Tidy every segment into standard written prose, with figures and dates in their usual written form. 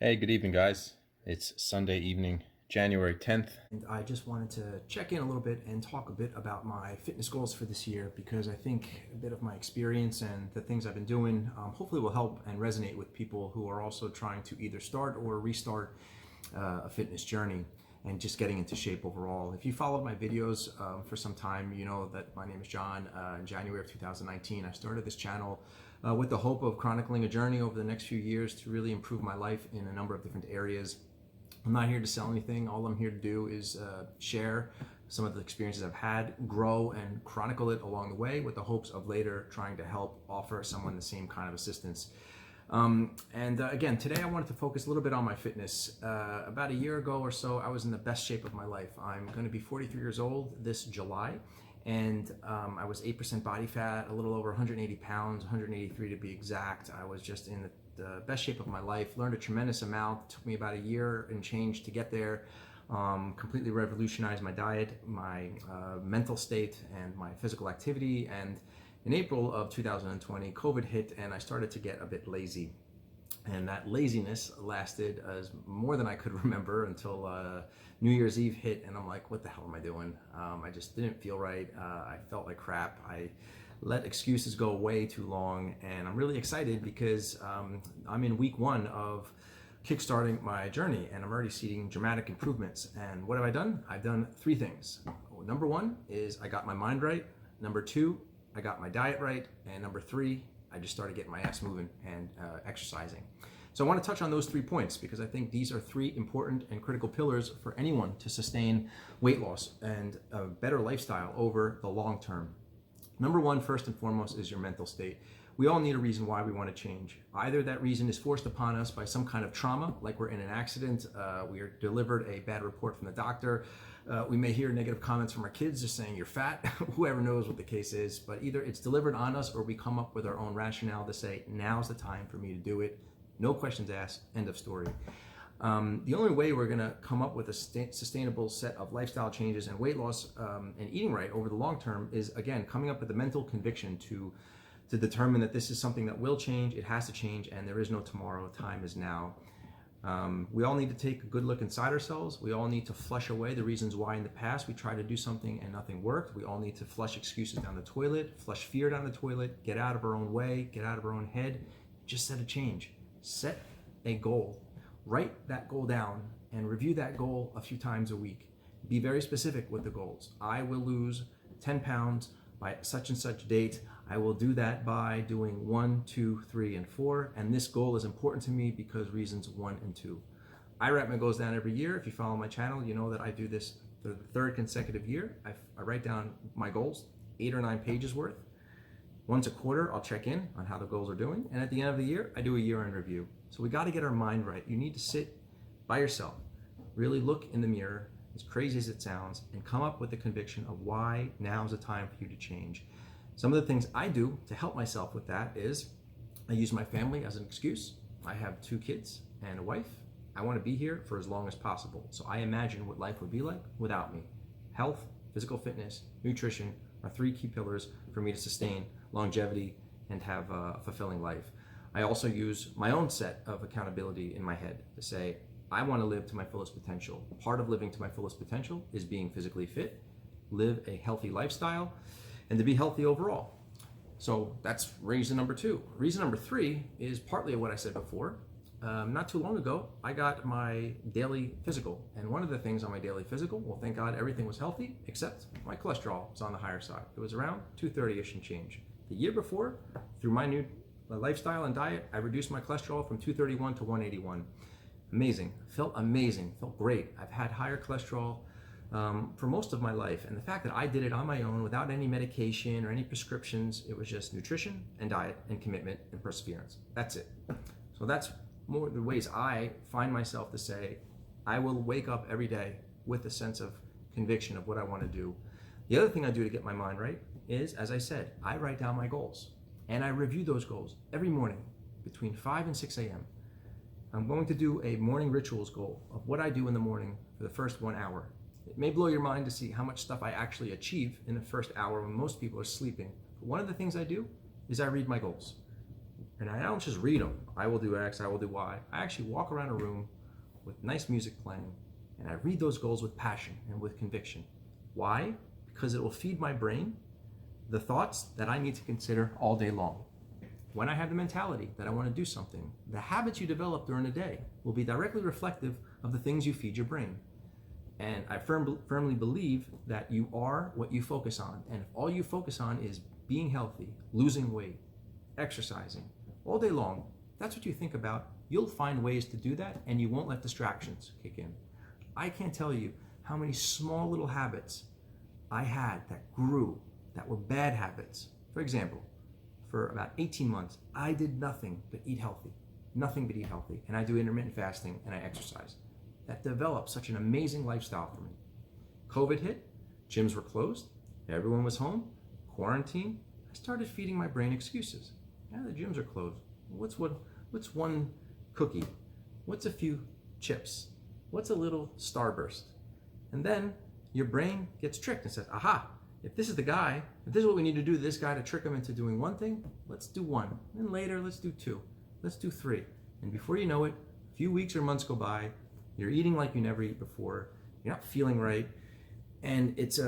Hey, good evening, guys. It's Sunday evening, January 10th. And I just wanted to check in a little bit and talk a bit about my fitness goals for this year because I think a bit of my experience and the things I've been doing hopefully will help and resonate with people who are also trying to either start or restart a fitness journey and just getting into shape overall. If you followed my videos for some time, you know that my name is John. In January of 2019, I started this channel with the hope of chronicling a journey over the next few years to really improve my life in a number of different areas. I'm not here to sell anything. All I'm here to do is share some of the experiences I've had, grow and chronicle it along the way with the hopes of later trying to help offer someone the same kind of assistance. Again, today I wanted to focus a little bit on my fitness. About a year ago or so, I was in the best shape of my life. I'm going to be 43 years old this July, and I was 8% body fat, a little over 180 pounds, 183 to be exact. I was just in the best shape of my life, learned a tremendous amount. It took me about a year and change to get there. Completely revolutionized my diet, my mental state, and my physical activity. And in April of 2020, COVID hit and I started to get a bit lazy. And that laziness lasted as more than I could remember until New Year's Eve hit, and I'm like, what the hell am I doing? I just didn't feel right. I felt like crap. I let excuses go way too long, and I'm really excited because I'm in week one of kickstarting my journey, and I'm already seeing dramatic improvements. And what have I done? I've done three things. Number one is I got my mind right. Number two, I got my diet right. And number three, I just started getting my ass moving and exercising. So I want to touch on those 3 points because I think these are 3 important and critical pillars for anyone to sustain weight loss and a better lifestyle over the long term. Number one, first and foremost, is your mental state. We all need a reason why we want to change. Either that reason is forced upon us by some kind of trauma, like we're in an accident, we are delivered a bad report from the doctor, we may hear negative comments from our kids just saying you're fat, whoever knows what the case is, but either it's delivered on us or we come up with our own rationale to say, now's the time for me to do it. No questions asked, end of story. The only way we're going to come up with a sustainable set of lifestyle changes and weight loss and eating right over the long term is, again, coming up with the mental conviction to determine that this is something that will change, it has to change, and there is no tomorrow, time is now. We all need to take a good look inside ourselves. We all need to flush away the reasons why in the past we tried to do something and nothing worked. We all need to flush excuses down the toilet, flush fear down the toilet, get out of our own way, get out of our own head, just set a change. Set a goal. Write that goal down and review that goal a few times a week. Be very specific with the goals. I will lose 10 pounds by such and such date. I will do that by doing 1, 2, 3, and 4. And this goal is important to me because reasons 1 and 2. I write my goals down every year. If you follow my channel, you know that I do this for the 3rd consecutive year. I write down my goals, 8 or 9 pages worth. Once a quarter, I'll check in on how the goals are doing. And at the end of the year, I do a year-end review. So we got to get our mind right. You need to sit by yourself, really look in the mirror, as crazy as it sounds, and come up with the conviction of why now's the time for you to change. Some of the things I do to help myself with that is I use my family as an excuse. I have 2 kids and a wife. I want to be here for as long as possible. So I imagine what life would be like without me. Health, physical fitness, nutrition are 3 key pillars for me to sustain longevity and have a fulfilling life. I also use my own set of accountability in my head to say, I want to live to my fullest potential. Part of living to my fullest potential is being physically fit, live a healthy lifestyle, and to be healthy overall. So that's reason number 2. Reason number 3 is partly what I said before. Not too long ago, I got my daily physical. And one of the things on my daily physical, well, thank God everything was healthy, except my cholesterol was on the higher side. It was around 230-ish and change. The year before, through my new lifestyle and diet, I reduced my cholesterol from 231 to 181. Amazing. Felt amazing. Felt great. I've had higher cholesterol for most of my life. And the fact that I did it on my own without any medication or any prescriptions, it was just nutrition and diet and commitment and perseverance. That's it. So that's more the ways I find myself to say, I will wake up every day with a sense of conviction of what I want to do. The other thing I do to get my mind right is, as I said, I write down my goals and I review those goals every morning between 5 and 6 a.m. I'm going to do a morning rituals goal of what I do in the morning for the first 1 hour. It may blow your mind to see how much stuff I actually achieve in the first hour when most people are sleeping. But one of the things I do is I read my goals. And I don't just read them. I will do X, I will do Y. I actually walk around a room with nice music playing, and I read those goals with passion and with conviction. Why? Because it will feed my brain the thoughts that I need to consider all day long. When I have the mentality that I want to do something, the habits you develop during the day will be directly reflective of the things you feed your brain. And I firmly believe that you are what you focus on. And if all you focus on is being healthy, losing weight, exercising all day long, that's what you think about, you'll find ways to do that, and you won't let distractions kick in. I can't tell you how many small little habits I had that grew, that were bad habits. For example, for about 18 months, I did nothing but eat healthy. Nothing but eat healthy. And I do intermittent fasting and I exercise. That developed such an amazing lifestyle for me. COVID hit, gyms were closed, everyone was home, quarantine. I started feeding my brain excuses. Yeah, the gyms are closed. What's one cookie? What's a few chips? What's a little Starburst? And then your brain gets tricked and says, aha, if this is the guy, if this is what we need to do to this guy to trick him into doing one thing, let's do one. And later, let's do two. Let's do three. And before you know it, a few weeks or months go by, you're eating like you never eat before, you're not feeling right, and it's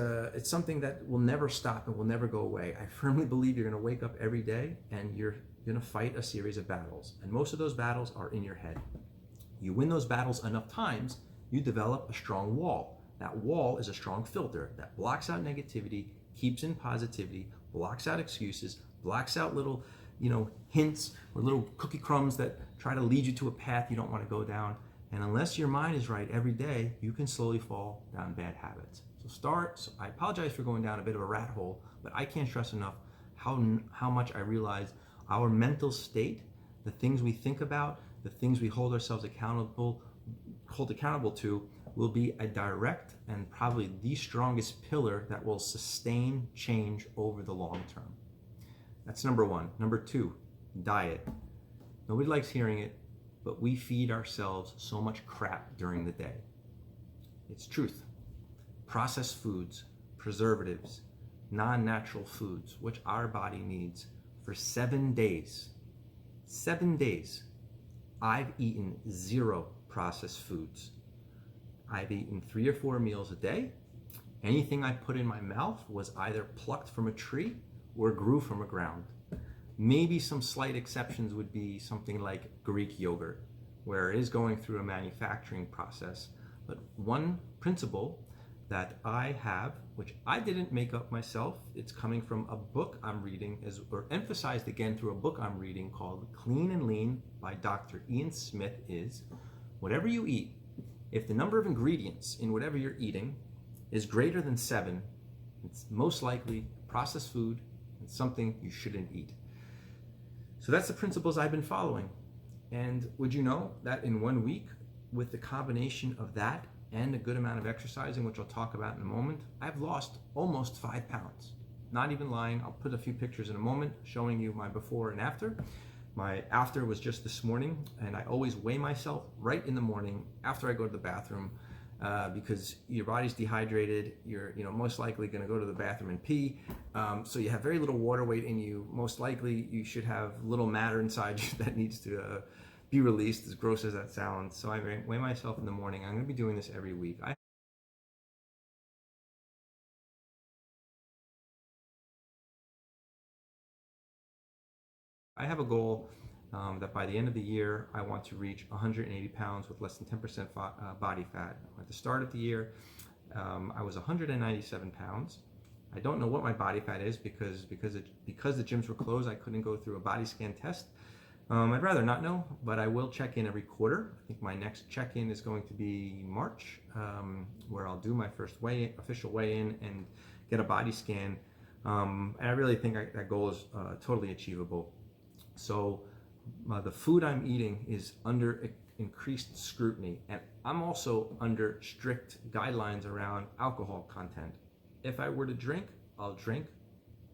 something that will never stop and will never go away. I firmly believe you're gonna wake up every day and you're gonna fight a series of battles. And most of those battles are in your head. You win those battles enough times, you develop a strong wall. That wall is a strong filter that blocks out negativity, keeps in positivity, blocks out excuses, blocks out little, hints or little cookie crumbs that try to lead you to a path you don't want to go down. And unless your mind is right every day, you can slowly fall down bad habits. So I apologize for going down a bit of a rat hole, but I can't stress enough how much I realize our mental state, the things we think about, the things we hold ourselves accountable to, will be a direct and probably the strongest pillar that will sustain change over the long term. That's number one. Number two, diet. Nobody likes hearing it, but we feed ourselves so much crap during the day. It's truth. Processed foods, preservatives, non-natural foods, which our body needs for 7 days. 7 days. I've eaten 0 processed foods. I've eaten 3 or 4 meals a day. Anything I put in my mouth was either plucked from a tree or grew from a ground. Maybe some slight exceptions would be something like Greek yogurt, where it is going through a manufacturing process. But one principle that I have, which I didn't make up myself, it's coming from a book I'm reading, or emphasized again through a book I'm reading called Clean and Lean by Dr. Ian Smith, is whatever you eat, if the number of ingredients in whatever you're eating is greater than 7, it's most likely processed food and something you shouldn't eat. So that's the principles I've been following. And would you know that in 1 week, with the combination of that and a good amount of exercising, which I'll talk about in a moment, I've lost almost 5 pounds. Not even lying. I'll put a few pictures in a moment showing you my before and after. My after was just this morning, and I always weigh myself right in the morning after I go to the bathroom, because your body's dehydrated. You're most likely going to go to the bathroom and pee, so you have very little water weight in you. Most likely you should have little matter inside you that needs to be released, as gross as that sounds. So I weigh myself in the morning. I'm going to be doing this every week. I have a goal that by the end of the year, I want to reach 180 pounds with less than 10% body fat. At the start of the year, I was 197 pounds. I don't know what my body fat is because the gyms were closed, I couldn't go through a body scan test. I'd rather not know, but I will check in every quarter. I think my next check-in is going to be March, where I'll do my first official weigh-in and get a body scan. And I really think that goal is totally achievable. So the food I'm eating is under increased scrutiny, and I'm also under strict guidelines around alcohol content. If I were to drink, I'll drink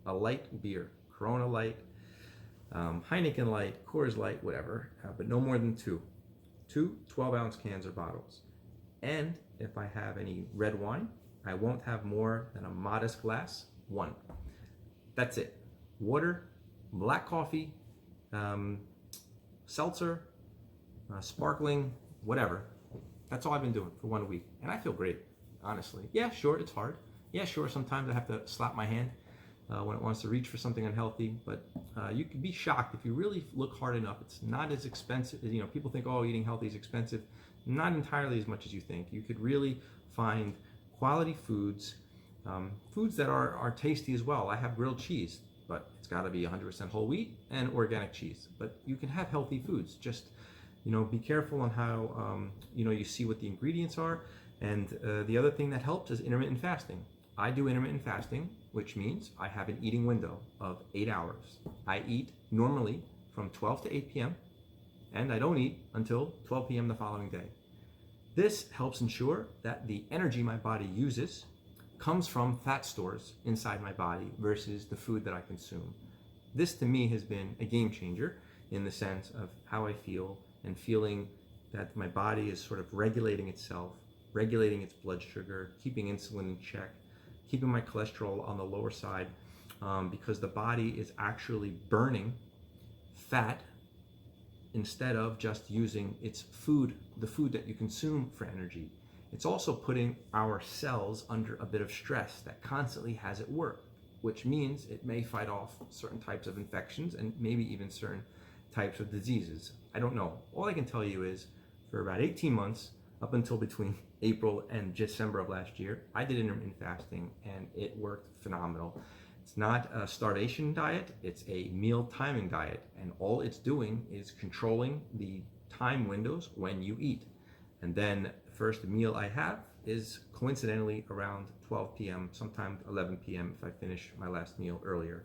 a light beer, Corona Light, Heineken Light, Coors Light, whatever, but no more than 2 12-ounce cans or bottles. And if I have any red wine, I won't have more than a modest glass, 1. That's it. Water, black coffee, seltzer, sparkling, whatever. That's all I've been doing for 1 week. And I feel great, honestly. Yeah, sure, it's hard. Yeah, sure, sometimes I have to slap my hand when it wants to reach for something unhealthy. But you can be shocked if you really look hard enough. It's not as expensive. You know, people think, oh, eating healthy is expensive. Not entirely as much as you think. You could really find quality foods, foods that are tasty as well. I have grilled cheese, but it's got to be 100% whole wheat and organic cheese. But you can have healthy foods. Just, you know, be careful on how, you know, you see what the ingredients are. And the other thing that helps is intermittent fasting. I do intermittent fasting, which means I have an eating window of 8 hours. I eat normally from 12 to 8 p.m. and I don't eat until 12 p.m. the following day. This helps ensure that the energy my body uses comes from fat stores inside my body versus the food that I consume. This to me has been a game changer in the sense of how I feel and feeling that my body is sort of regulating itself, regulating its blood sugar, keeping insulin in check, keeping my cholesterol on the lower side, because the body is actually burning fat instead of just using its food, the food that you consume for energy. It's also putting our cells under a bit of stress that constantly has it work, which means it may fight off certain types of infections and maybe even certain types of diseases. I don't know. All I can tell you is for about 18 months, up until between April and December of last year, I did intermittent fasting and it worked phenomenal. It's not a starvation diet, it's a meal timing diet, and all it's doing is controlling the time windows when you eat. And then the first meal I have is coincidentally around 12 p.m., sometimes 11 p.m. if I finish my last meal earlier.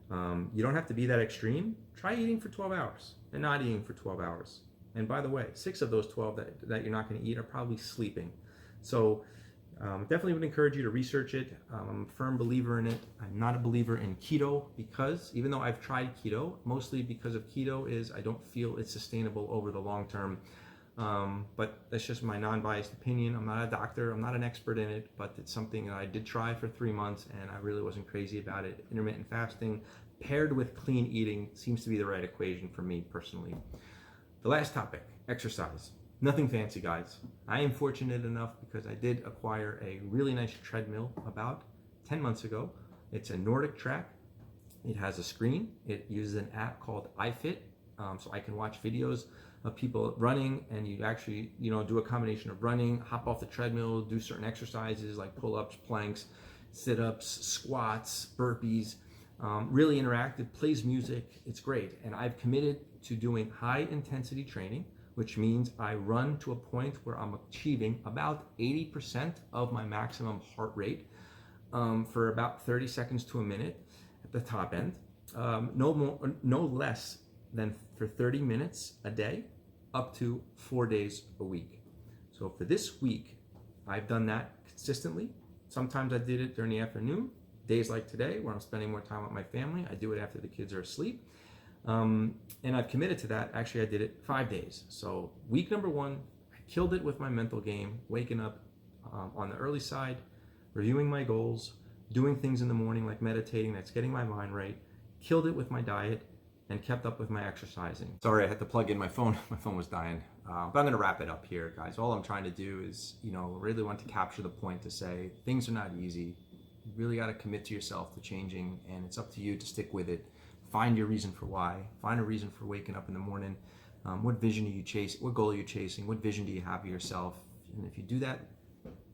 You don't have to be that extreme. Try eating for 12 hours and not eating for 12 hours. And by the way, 6 of those 12 that you're not going to eat are probably sleeping. So definitely would encourage you to research it. I'm a firm believer in it. I'm not a believer in keto because even though I've tried keto, mostly because of keto is I don't feel it's sustainable over the long term. But that's just my non-biased opinion. I'm not a doctor. I'm not an expert in it, but it's something that I did try for 3 months and I really wasn't crazy about it. Intermittent fasting paired with clean eating seems to be the right equation for me personally. The last topic, exercise. Nothing fancy, guys. I am fortunate enough because I did acquire a really nice treadmill about 10 months ago. It's a Nordic Track. It has a screen. It uses an app called iFit, so I can watch videos of people running, and you actually, you know, do a combination of running, hop off the treadmill, do certain exercises like pull-ups, planks, sit-ups, squats, burpees. Really interactive, plays music. It's great, and I've committed to doing high intensity training, which means I run to a point where I'm achieving about 80% of my maximum heart rate for about 30 seconds to a minute at the top end. No less than for 30 minutes a day, up to 4 days a week. So for this week, I've done that consistently. Sometimes I did it during the afternoon. Days like today, where I'm spending more time with my family, I do it after the kids are asleep. And I've committed to that. Actually, I did it 5 days. So week number 1, I killed it with my mental game, waking up on the early side, reviewing my goals, doing things in the morning like meditating, that's getting my mind right, killed it with my diet, and kept up with my exercising. Sorry, I had to plug in my phone. My phone was dying. But I'm going to wrap it up here, guys. All I'm trying to do is, you know, really want to capture the point to say things are not easy. You really got to commit to yourself to changing, and it's up to you to stick with it. Find your reason for why. Find a reason for waking up in the morning. What vision are you chasing? What goal are you chasing? What vision do you have of yourself? And if you do that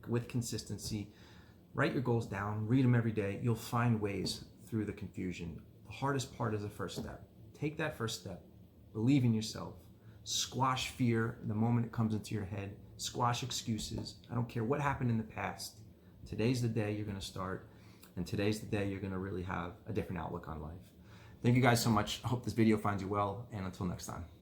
with consistency, write your goals down, read them every day. You'll find ways through the confusion. The hardest part is the first step. Take that first step. Believe in yourself. Squash fear the moment it comes into your head. Squash excuses. I don't care what happened in the past. Today's the day you're going to start, and today's the day you're going to really have a different outlook on life. Thank you guys so much. I hope this video finds you well, and until next time.